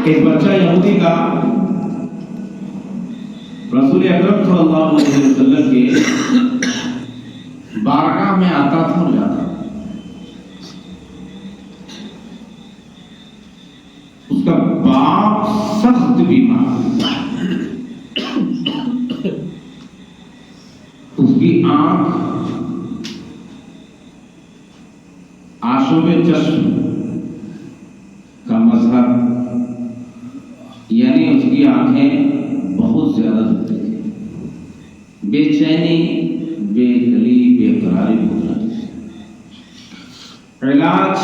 ایک بچہ یہودی کا رسول اکرم صلی اللہ علیہ وسلم کے بارگاہ میں آتا تھا اور جاتا تھا. اس کا باپ سخت بیمار، اس کی آنکھ آشوب چشم کا مظہر، یعنی اس کی آنکھیں بہت زیادہ دکھتی تھی، بے چینی، بے دلی، بے قراری ہو رہی. علاج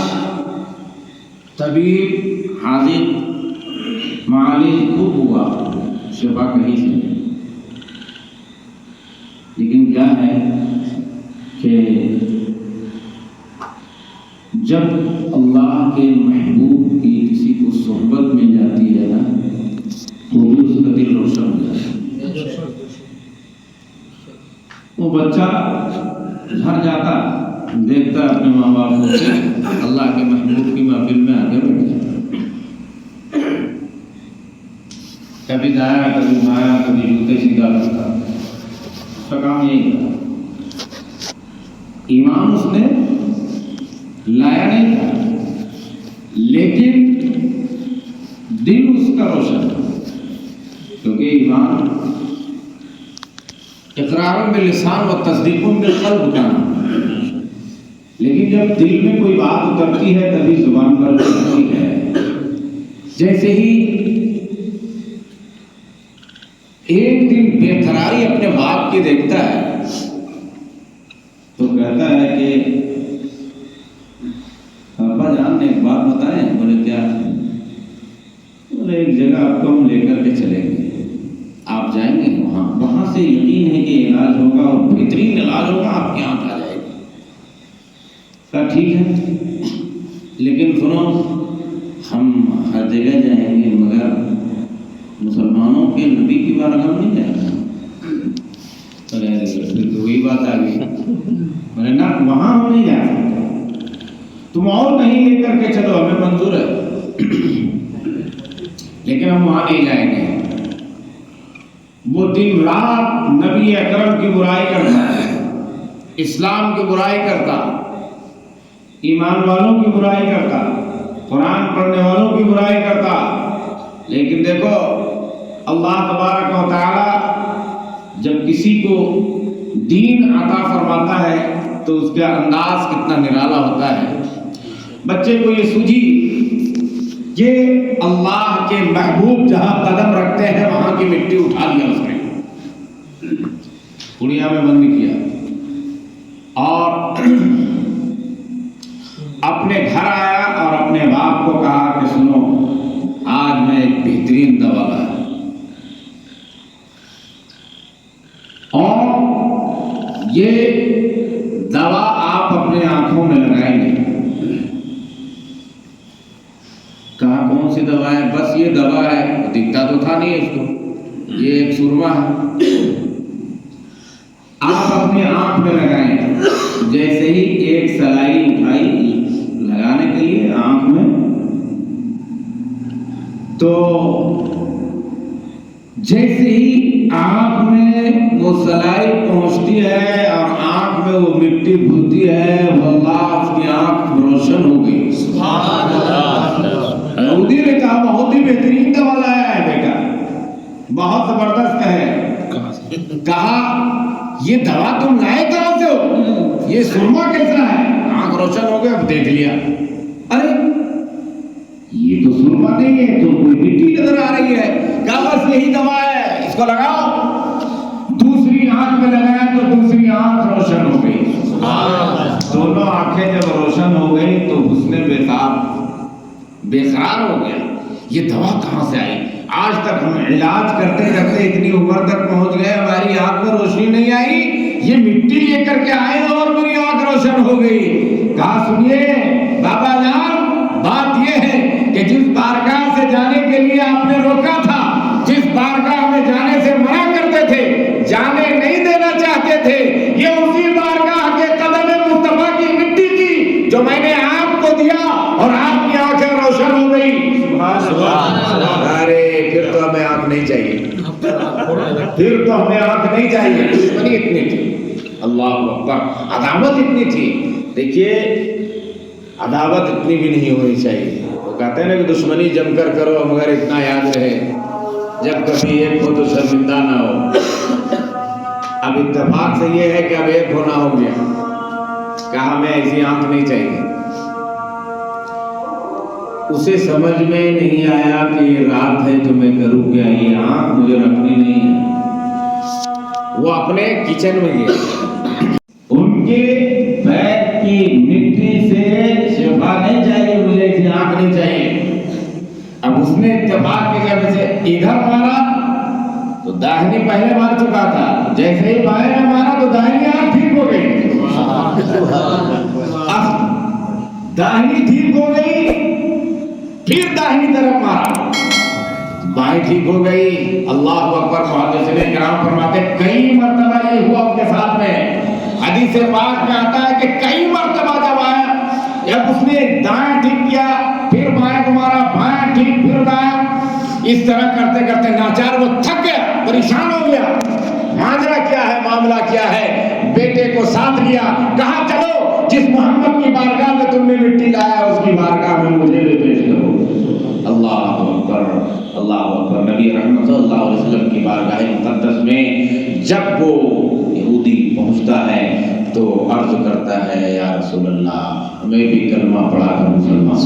طبیب حاضر معالج خوب ہوا، شفا کہیں سے نہیں. لیکن کیا ہے کہ جب اللہ کے محبوب کی کسی کو صحبت مل جاتی ہے نا تو بھی اس کا دل روشن ہو جاتا ہے. وہ بچہ گھر جاتا، دیکھتا اپنے ماں باپ کو، اللہ کے محبوب کی محفل میں آگے بیٹھ جاتا. کبھی دایا، کبھی مایا، کبھی جوتے سیدھا کرتا. اس کا کام یہی تھا. ایمان اس نے لایا نہیں تھا، لیکن دل اس کا روشن تھا، کیونکہ ایمان اقرار باللسان و تصدیق بالقلب کا نام ہے. لیکن جب دل میں کوئی بات اترتی ہے تبھی زبان پر اترتی ہے. جیسے ہی ایک دن بے قراری اپنے باپ کی دیکھتا ہے تو کہتا ہے کہ ابا جان نے ایک بات بتائیں. بولے کیا؟ بولے ایک جگہ آپ کو ہم لے کر کے چلیں گے، آپ جائیں گے وہاں سے یقین ہے کہ علاج ہوگا اور بہترین علاج ہوگا، آپ کی آنکھ آ جائے گی. کہا ٹھیک ہے، لیکن سنو ہم ہر جگہ جائیں گے مگر مسلمانوں کے نبی کی بارگاہ میں نہیں جائیں گے. پھر تو وہی بات آ گئی. میں نے نہ وہاں ہم نہیں جا سکتے، تم اور کہیں لے کر کے چلو، ہمیں منظور ہے لیکن ہم وہاں نہیں جائیں گے. وہ دن رات نبی اکرم کی برائی کرتا ہے، اسلام کی برائی کرتا، ایمان والوں کی برائی کرتا، قرآن پڑھنے والوں کی برائی کرتا. لیکن دیکھو اللہ تبارک و تعالی جب کسی کو دین عطا فرماتا ہے تو اس کا انداز کتنا نرالا ہوتا ہے. بچے کو یہ سوجھی کہ اللہ کے محبوب جہاں قدم رکھتے ہیں وہاں کی مٹی اٹھا لیا اس نے، پڑیا میں بند کیا اور اپنے گھر آیا اور اپنے باپ کو کہا کہ سنو آج میں ایک بہترین دوا لایا اور یہ دوا آپ اپنے آنکھوں میں لگائیں گے. کہا کون سی دوا ہے؟ بس یہ دوا ہے. دکھتا تو تھا نہیں اس کو، یہ ایک سرما ہے، آپ اپنے آنکھ میں لگائیں. جیسے ہی ایک سلائی اٹھائی لگانے کے لیے آنکھ میں، تو جیسے ہی آنکھ میں وہ سلائی پہنچتی ہے اور آنکھ میں وہ مٹی گھلتی ہے، واللہ اس کی آنکھ روشن ہو گئی. سبحان اللہ. یہودی نے کہا بہت ہی بہترین دوا لایا ہے بیٹا، بہت زبردست ہے. کہا یہ دوا تم لائے کہاں سے ہو؟ یہ سرما کیسا ہے؟ آنکھ روشن ہو گیا. اب دیکھ لیا، ارے یہ تو سرما نہیں ہے، تو کوئی مٹی نظر آ رہی ہے. کہا بس یہی دوا ہے، اس کو لگاؤ. دوسری آنکھ میں لگایا تو دوسری آنکھ روشن ہو گئی. دونوں آنکھیں جب روشن ہو گئی تو حسن بےقرار ہو گیا. یہ دوا کہاں سے آئی؟ آج تک ہم علاج کرتے کرتے اتنی عمر تک پہنچ گئے، ہماری آنکھ میں روشنی نہیں آئی، یہ مٹی لے کر کے آئے اور میری آنکھ روشن ہو گئی. کہا سنیے بابا جان، بات یہ ہے کہ جس بارگاہ سے جانے کے لیے آپ نے روکا تھا، جس بارگاہ میں جانے سے منع کرتے تھے، جانے نہیں دینا چاہتے تھے، یہ اسی بارگاہ کے قدم مصطفیٰ کی مٹی تھی جو میں نے آپ کو دیا اور آپ کی آنکھیں روشن ہو گئی. سبحان اللہ. پھر تو ہمیں آنکھ نہیں چاہیے. دشمنی اتنی تھی, اللہ اکبر, عداوت اتنی تھی. دیکھیے عداوت اتنی بھی نہیں ہونی چاہیے. وہ کہتے ہیں نا کہ دشمنی جم کر کرو مگر اتنا یاد رہے جب کبھی ایک ہو تو شرمندہ نہ ہو. اب اتفاق سے یہ ہے کہ اب ایک ہونا ہو گیا, کہا ہمیں ایسی آنکھ نہیں چاہیے. اسے سمجھ میں نہیں آیا کہ یہ رات ہے تو میں کروں کیا, یہ آنکھ مجھے رکھنی نہیں ہے. وہ اپنے کچن میں گیا, ان کے بیت کی مٹی سے شفا نہیں چاہیے, مجھے ایسی آنکھ نہیں چاہیے. اب اس نے اتفاق کے جب سے ادھر مارا تو داہنی پہلے مار چکا تھا, جیسے ہی بائیں میں مارا تو داہنی آنکھ ٹھیک ہو گئی. اب داہنی ٹھیک ہو گئی, پھر داہنی طرف مارا, بائیں ٹھیک ہو گئی. اللہ اکبر. محدثین کرام فرماتے ہیں کئی مرتبہ یہ ہوا ان کے ساتھ میں. حدیث پاک میں آتا ہے کہ کئی مرتبہ جب آیا, جب اس نے دائیں ٹھیک کیا پھر بائیں کو مارا, بائیں ٹھیک پھر دائیں, اس طرح کرتے کرتے ناچار وہ تھک گیا, پریشان ہو گیا. ماجرا کیا ہے, معاملہ کیا ہے؟ بیٹے کو ساتھ لیا, کہا چلو جس محمد کی بارگاہ میں تم نے مٹی لایا اس کی بارگاہ میں مجھے بھی پیش کرو. اللہ اکبر, اللہ اکبر. نبی رحمت صلی اللہ علیہ وسلم کی بارگاہ مقدس میں جب وہ یہودی پہنچتا ہے تو عرض کرتا ہے یا رسول اللہ ہمیں بھی کلمہ پڑھا کر مسلمان.